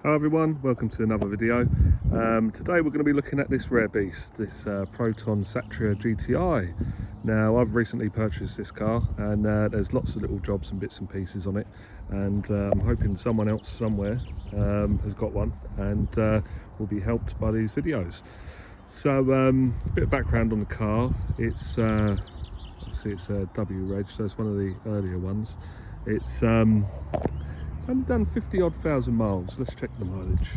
Hi everyone, welcome to another video. Today we're going to be looking at this rare beast, this Proton Satria GTI. Now I've recently purchased this car and there's lots of little jobs and bits and pieces on it, and I'm hoping someone else somewhere has got one and will be helped by these videos. So a bit of background on the car. It's obviously it's a W reg, so it's one of the earlier ones. It's only done 50 odd thousand miles. Let's check the mileage.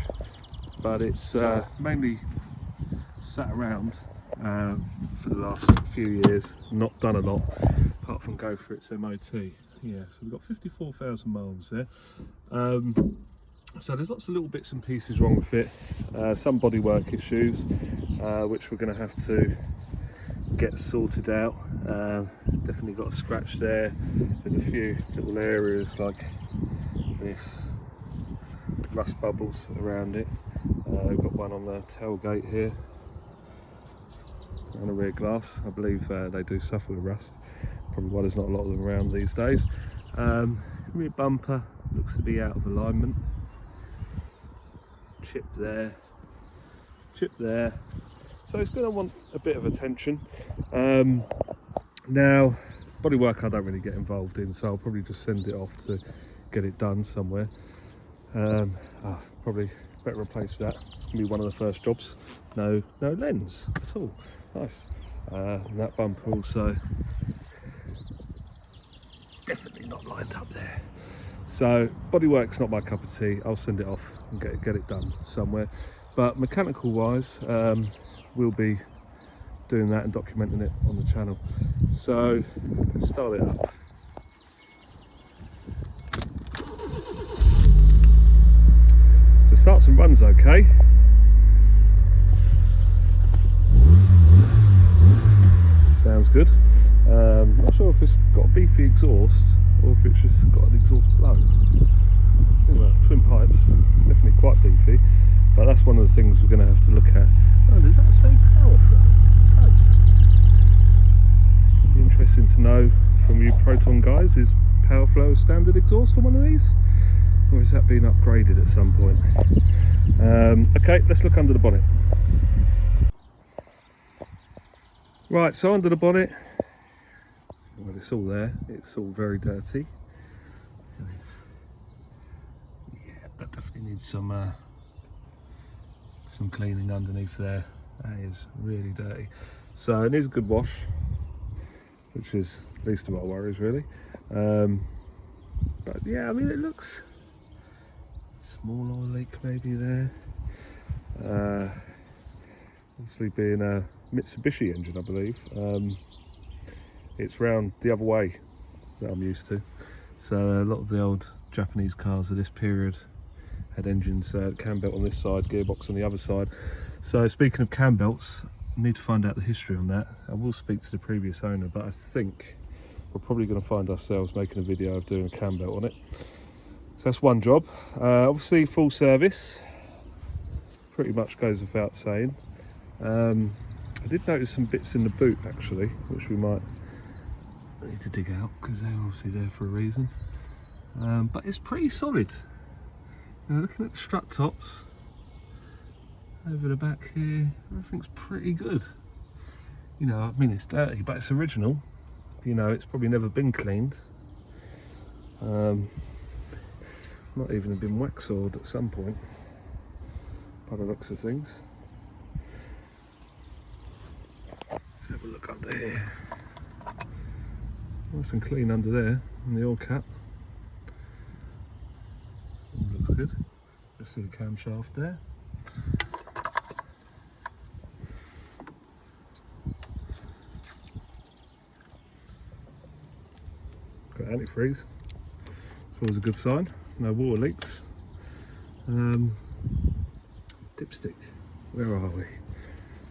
But it's mainly sat around for the last few years, not done a lot apart from go for its MOT. Yeah, so we've got 54,000 miles there. So there's lots of little bits and pieces wrong with it, some bodywork issues which we're going to have to get sorted out. Definitely got a scratch there. There's a few little areas like this, rust bubbles around it. We've got one on the tailgate here and a rear glass. I believe they do suffer with rust, probably why there's not a lot of them around these days. Rear bumper looks to be out of alignment, chip there, chip there, so it's going to want a bit of attention. Now bodywork I don't really get involved in, so I'll probably just send it off to get it done somewhere. Probably better replace that. It'll be one of the first jobs. No lens at all. Nice. And that bumper also definitely not lined up there. So bodywork's not my cup of tea. I'll send it off and get it done somewhere. But mechanical wise, we'll be doing that and documenting it on the channel. So let's start it up. So starts and runs okay. Sounds good. Not sure if it's got a beefy exhaust or if it's just got an exhaust blow. I think that's twin pipes. It's definitely quite beefy, but that's one of the things we're going to have to look at. Oh, does that say powerful? It does. Be interesting to know from you Proton guys, is PowerFlow a standard exhaust on one of these, or is that being upgraded at some point? Okay, let's look under the bonnet. Right, so under the bonnet, well, it's all there. It's all very dirty. Yeah, that definitely needs some cleaning underneath there. That is really dirty. So it needs a good wash, which is least of our worries really. But yeah, I mean, it looks small oil leak maybe there. Obviously being a Mitsubishi engine, I believe. It's round the other way that I'm used to. So a lot of the old Japanese cars of this period had engines, cam belt on this side, gearbox on the other side. So speaking of cam belts, I need to find out the history on that. I will speak to the previous owner, but I think we're probably going to find ourselves making a video of doing a cam belt on it. So that's one job. Obviously full service, pretty much goes without saying. I did notice some bits in the boot actually, which we might need to dig out because they're obviously there for a reason. But it's pretty solid. You know, looking at the strut tops over the back here, everything's pretty good. You know, I mean, it's dirty, but it's original. You know, it's probably never been cleaned. Not even been waxawed at some point, by the looks of things. Let's have a look under here. Nice and clean under there, and the oil cap. All looks good. Let's see the camshaft there. Got antifreeze. It's always a good sign. No water leaks. Dipstick. Where are we?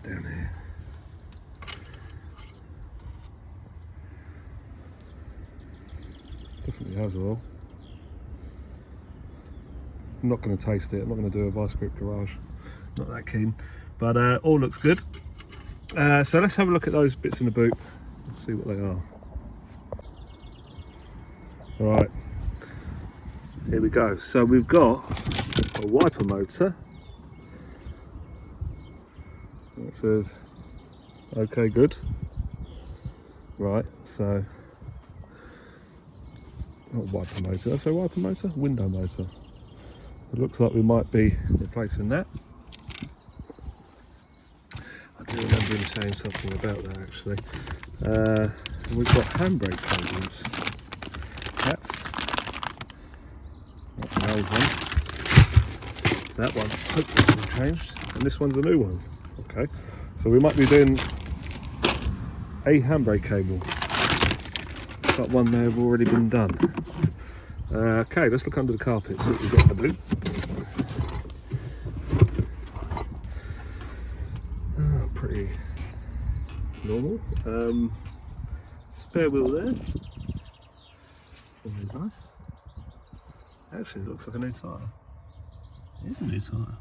Down here. Definitely has oil. I'm not going to taste it. I'm not going to do a vice grip garage. Not that keen. But all looks good. So let's have a look at those bits in the boot. Let's see what they are. All right. Here we go. So we've got a wiper motor. It says, okay, good. Right, so, not wiper motor, did I say wiper motor? Window motor. It looks like we might be replacing that. I do remember him saying something about that actually. We've got handbrake cables. That's an old one. That one hopefully has been changed, and this one's a new one. Okay, so we might be doing a handbrake cable. That one may have already been done. Okay, let's look under the carpet, see what we've got to do. Pretty normal. Spare wheel there. Always nice. Actually, it looks like a new tyre. It is a new tyre.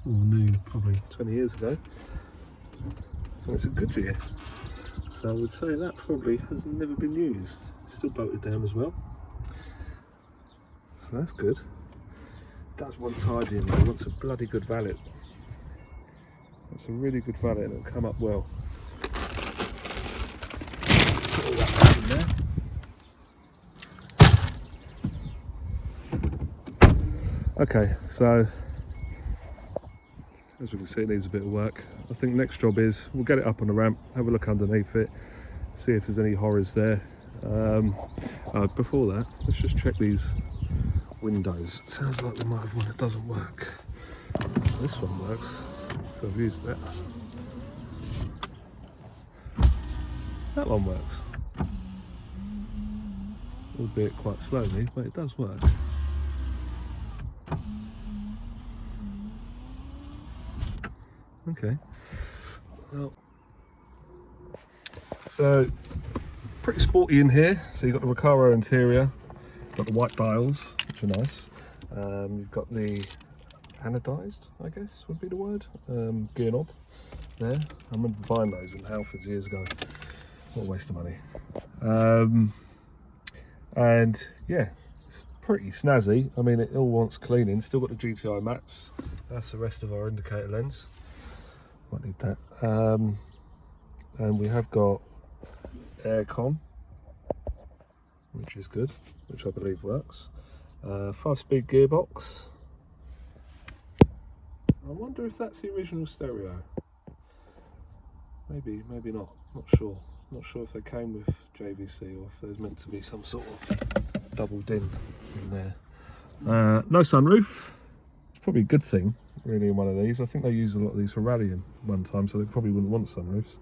Or new, probably 20 years ago. And it's a Goodyear. So I would say that probably has never been used. It's still bolted down as well. So that's good. It does want tidying though. It wants a bloody good valet. That's a really good valet and it'll come up well. Put all that back in there. Okay, so as we can see, it needs a bit of work. I think next job is we'll get it up on the ramp, have a look underneath it, see if there's any horrors there. Before that, let's just check these windows. It sounds like we might have one that doesn't work. This one works, so I've used that. That one works. Albeit quite slowly, but it does work. Okay, well, so pretty sporty in here. So you've got the Recaro interior, got the white dials, which are nice. You've got the anodized, I guess would be the word, gear knob there. I remember buying those in Halfords years ago. What a waste of money. And yeah, it's pretty snazzy. I mean, it all wants cleaning. Still got the GTI mats. That's the rest of our indicator lens. Might need that. And we have got aircon, which is good, which I believe works. 5-speed gearbox. I wonder if that's the original stereo. Maybe, maybe not. Not sure. Not sure if they came with JVC or if there's meant to be some sort of double din in there. No sunroof. It's probably a good thing, really, in one of these. I think they used a lot of these for rallying one time, so they probably wouldn't want sunroofs.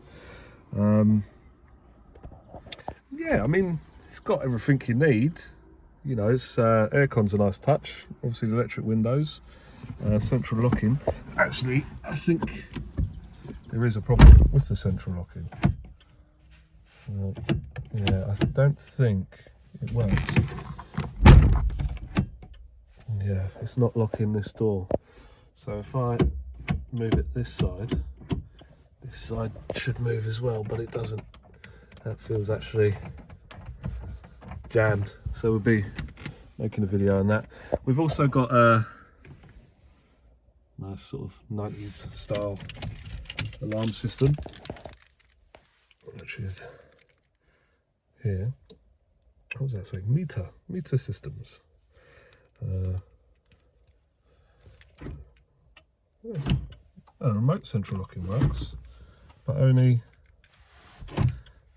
Yeah, I mean, it's got everything you need. You know, it's aircon's a nice touch. Obviously, the electric windows, central locking. Actually, I think there is a problem with the central locking. Yeah, I don't think it works. Yeah, it's not locking this door. So if I move it this side should move as well, but it doesn't. That feels actually jammed. So we'll be making a video on that. We've also got a nice sort of 90s style alarm system, which is here. What does that say? Meter systems. Yeah. Remote central locking works, but only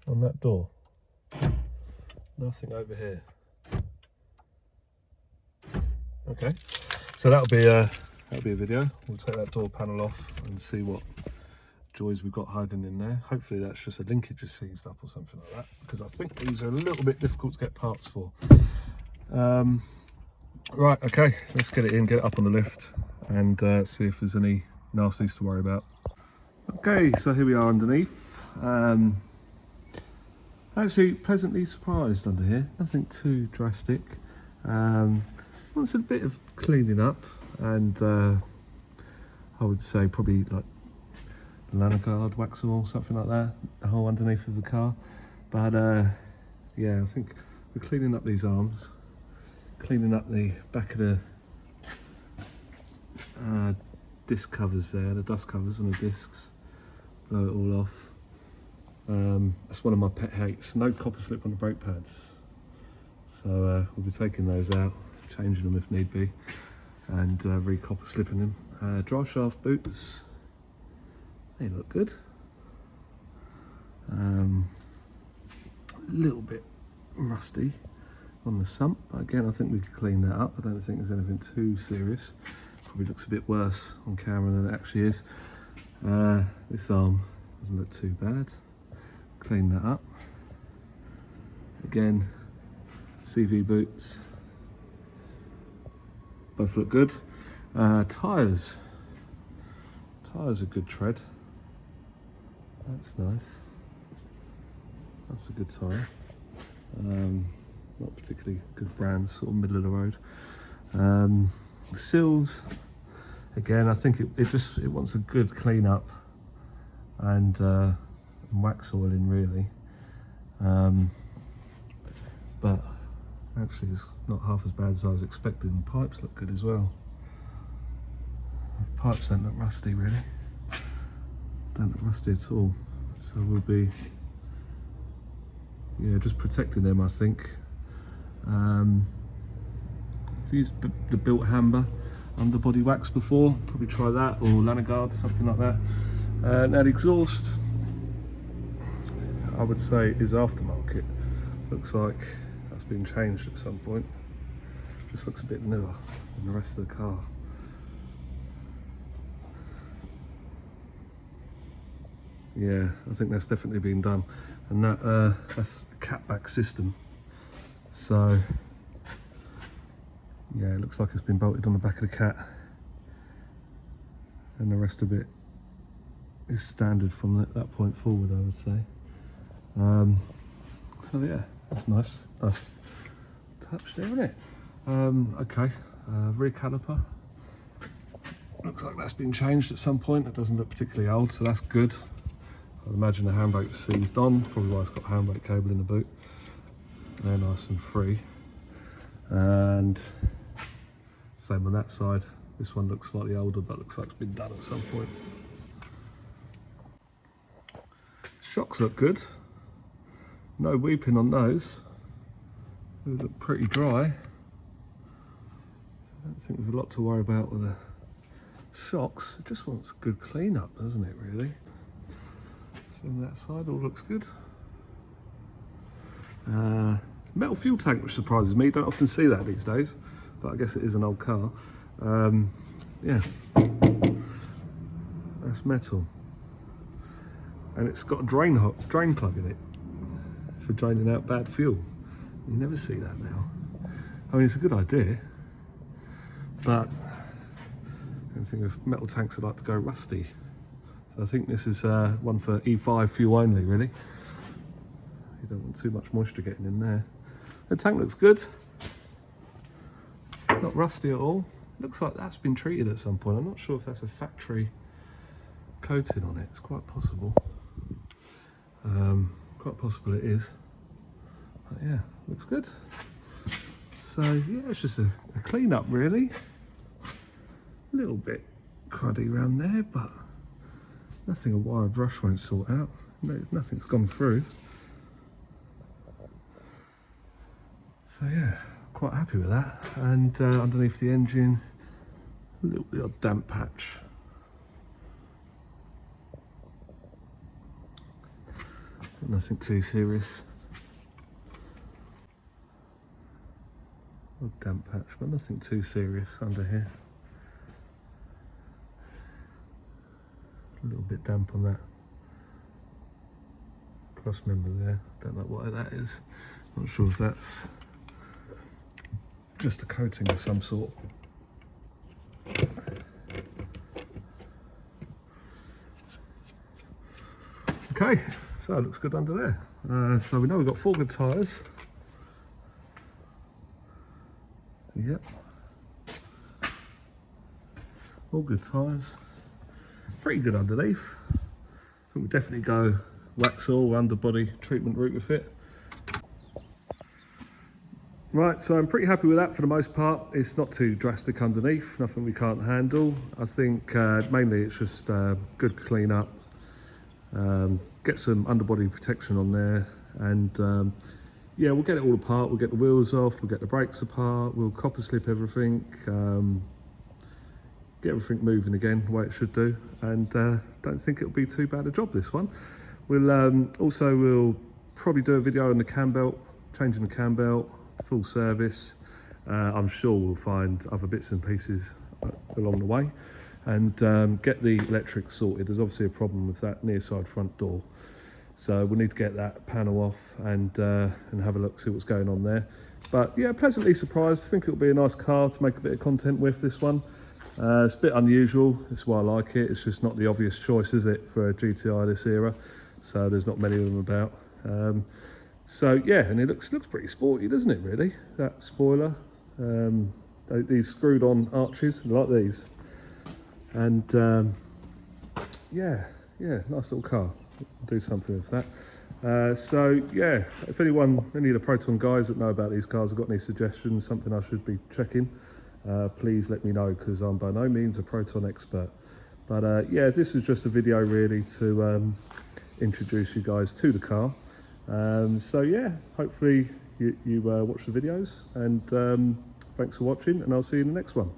on that door. Nothing over here. Okay, so that'll be a video. We'll take that door panel off and see what joys we've got hiding in there. Hopefully that's just a linkage just seized up or something like that, because I think these are a little bit difficult to get parts for. Right, okay, let's get it in, get it up on the lift, and see if there's any nasties to worry about. Okay, so here we are underneath. Actually pleasantly surprised under here, nothing too drastic. Wants a bit of cleaning up, and I would say probably like Lanagard wax or something like that, the whole underneath of the car. But yeah, I think we're cleaning up these arms, cleaning up the back of the disc covers there, the dust covers on the discs. Blow it all off. That's one of my pet hates. No copper slip on the brake pads. So we'll be taking those out, changing them if need be, and re-copper slipping them. Drive shaft boots, they look good. A little bit rusty on the sump, but again I think we could clean that up. I don't think there's anything too serious. Probably looks a bit worse on camera than it actually is. This arm doesn't look too bad. Clean that up. Again, CV boots, both look good. Tyres are good tread. That's nice. That's a good tyre. Not particularly good brand, sort of middle of the road. The sills, again, I think it wants a good clean up and wax oiling really. But actually it's not half as bad as I was expecting. The pipes look good as well. The pipes don't look rusty really. Don't look rusty at all. So we'll be just protecting them, I think. I've used the built Hamber underbody wax before, probably try that, or Lanagard, something like that. Now the exhaust, I would say, is aftermarket. Looks like that's been changed at some point. Just looks a bit newer than the rest of the car. Yeah, I think that's definitely been done, and that's a catback system. So yeah, it looks like it's been bolted on the back of the cat, and the rest of it is standard from that point forward, I would say. So yeah, that's nice touch there, isn't it? Okay, rear caliper. Looks like that's been changed at some point. It doesn't look particularly old, so that's good. I'd imagine the handbrake was seized on, probably why it's got handbrake cable in the boot. They're nice and free. And same on that side. This one looks slightly older, but looks like it's been done at some point. Shocks look good. No weeping on those. They look pretty dry. I don't think there's a lot to worry about with the shocks. It just wants a good clean up, doesn't it, really? So on that side all looks good. Metal fuel tank, which surprises me. Don't often see that these days, but I guess it is an old car. Yeah, that's metal, and it's got a drain plug in it for draining out bad fuel. You never see that now. I mean, it's a good idea, but I think if metal tanks are like to go rusty. So I think this is one for E5 fuel only, really. You don't want too much moisture getting in there. The tank looks good. Not rusty at all. Looks like that's been treated at some point. I'm not sure if that's a factory coating on it. It's quite possible. Quite possible it is. But yeah, looks good. So yeah, it's just a clean up really. A little bit cruddy around there, but nothing a wire brush won't sort out. No, nothing's gone through. So yeah, quite happy with that. And underneath the engine, a little bit of damp patch. Nothing too serious. A damp patch, but nothing too serious under here. A little bit damp on that cross member there. Don't know what that is. Not sure if that's just a coating of some sort. Okay, so it looks good under there. So we know we've got 4 good tyres. Yep. All good tyres. Pretty good underneath. I think we'll definitely go wax all underbody treatment route with it. Right, so I'm pretty happy with that for the most part. It's not too drastic underneath, nothing we can't handle. I think mainly it's just good clean up, get some underbody protection on there, and yeah, we'll get it all apart. We'll get the wheels off, we'll get the brakes apart, we'll copper slip everything, get everything moving again the way it should do, and don't think it'll be too bad a job, this one. We'll probably do a video on the cam belt, changing the cam belt, full service. I'm sure we'll find other bits and pieces along the way, and get the electric sorted. There's obviously a problem with that near side front door, so we'll need to get that panel off and have a look, see what's going on there. But yeah, pleasantly surprised. I think it'll be a nice car to make a bit of content with, this one. It's a bit unusual, that's why I like it. It's just not the obvious choice, is it, for a GTI this era? So there's not many of them about. So yeah, and it looks pretty sporty, doesn't it, really? That spoiler, these screwed on arches, like these. And yeah, nice little car. Do something with that. So yeah, if any of the Proton guys that know about these cars have got any suggestions, something I should be checking, please let me know, because I'm by no means a Proton expert. But yeah, this was just a video really to introduce you guys to the car. So yeah, hopefully you watch the videos, and thanks for watching, and I'll see you in the next one.